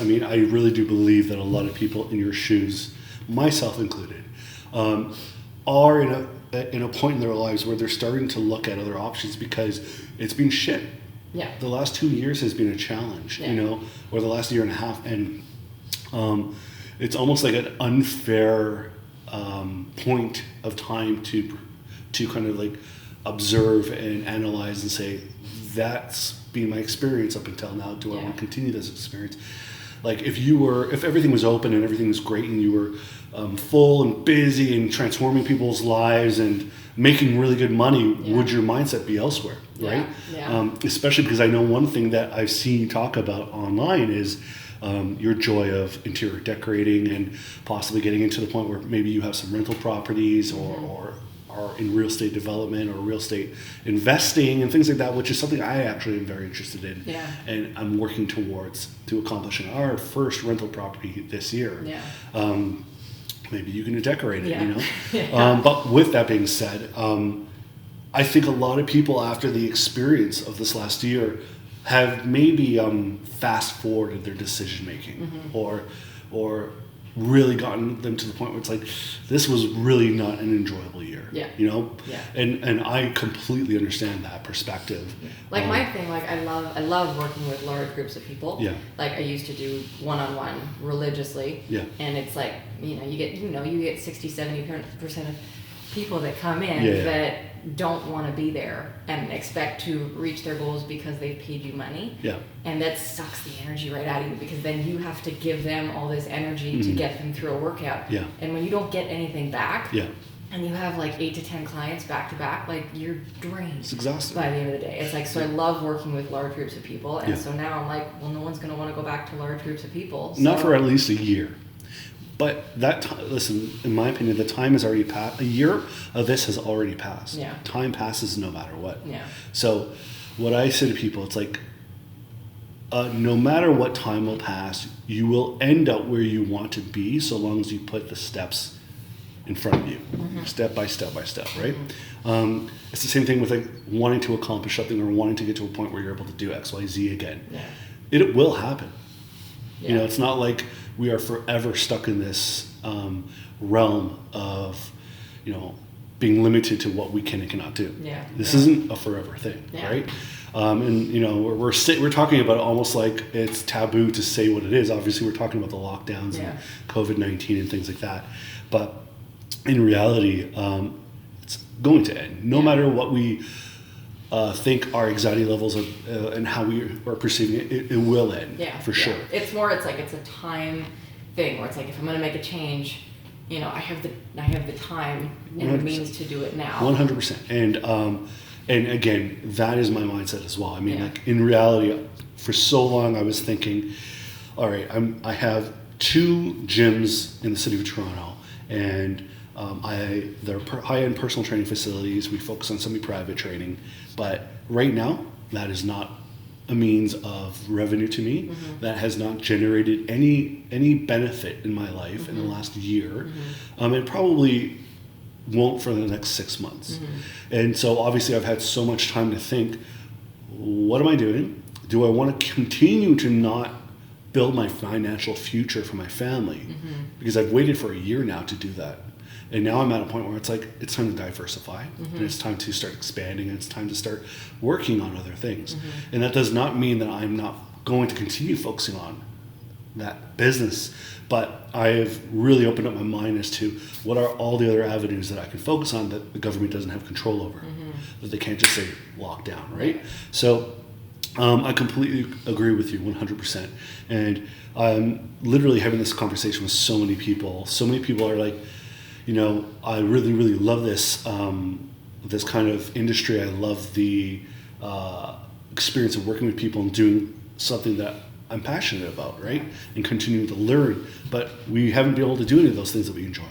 I mean, I really do believe that a lot of people in your shoes, myself included, are in a point in their lives where they're starting to look at other options because it's been shit. Yeah. The last 2 years has been a challenge, you know, or the last year and a half, and it's almost like an unfair point of time to kind of like observe and analyze and say, that's been my experience up until now. Do I want to continue this experience? Like if everything was open and everything was great and you were full and busy and transforming people's lives and making really good money, would your mindset be elsewhere, right? Especially because I know one thing that I've seen you talk about online is your joy of interior decorating and possibly getting into the point where maybe you have some rental properties or in real estate development or real estate investing and things like that, which is something I actually am very interested in. Yeah. And I'm working towards accomplishing our first rental property this year. Yeah. Maybe you can decorate it, you know? Yeah. But with that being said, I think a lot of people after the experience of this last year have maybe fast forwarded their decision making or really gotten them to the point where it's like, this was really not an enjoyable year. Yeah. You know? Yeah. And I completely understand that perspective. Like my thing, like I love working with large groups of people. Yeah. Like I used to do one-on-one religiously. Yeah. And it's like, you get 60, 70% of people that come in that don't want to be there and expect to reach their goals because they've paid you money. Yeah. And that sucks the energy right out of you because then you have to give them all this energy to get them through a workout. Yeah. And when you don't get anything back, Yeah. and you have like 8 to 10 clients back to back, like you're drained. It's exhausting. By the end of the day. It's like, so I love working with large groups of people. And so now I'm like, well, no one's going to want to go back to large groups of people. So. Not for at least a year. But listen, in my opinion, the time has already passed. A year of this has already passed. Yeah. Time passes no matter what. Yeah. So what I say to people, it's like, no matter what time will pass, you will end up where you want to be so long as you put the steps in front of you, step by step by step, right? It's the same thing with like wanting to accomplish something or wanting to get to a point where you're able to do X, Y, Z again. Yeah. It will happen. Yeah. You know, it's not like we are forever stuck in this realm of, you know, being limited to what we can and cannot do. Yeah. This isn't a forever thing, right? And you know, we're talking about it almost like it's taboo to say what it is. Obviously, we're talking about the lockdowns and COVID-19 and things like that, but in reality, it's going to end. No matter what we think our anxiety levels are, and how we are perceiving it, it will end. Yeah, for sure. It's more. It's like it's a time thing where it's like if I'm going to make a change, you know, I have the time and 100%. the means to do it now. 100%. And again, that is my mindset as well. I mean, like in reality, for so long I was thinking, all right, I have 2 gyms in the city of Toronto, and they're high-end personal training facilities. We focus on semi-private training, but right now that is not a means of revenue to me. That has not generated any benefit in my life in the last year. It probably won't for the next 6 months. And so obviously I've had so much time to think, what am I doing? Do I want to continue to not build my financial future for my family? Because I've waited for a year now to do that. And now I'm at a point where it's like, it's time to diversify, and it's time to start expanding, and it's time to start working on other things. And that does not mean that I'm not going to continue focusing on that business, but I have really opened up my mind as to what are all the other avenues that I can focus on that the government doesn't have control over, that they can't just say lockdown, right? So I completely agree with you 100%. And I'm literally having this conversation with so many people. So many people are like, you know, I really, really love this this kind of industry. I love the experience of working with people and doing something that I'm passionate about, right? And continuing to learn. But we haven't been able to do any of those things that we enjoy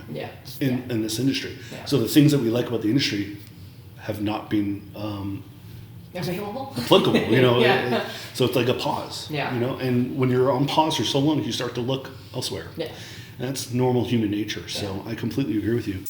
in this industry. So the things that we like about the industry have not been applicable, you know. So it's like a pause, you know. And when you're on pause for so long, you start to look elsewhere. And that's normal human nature. So I completely agree with you.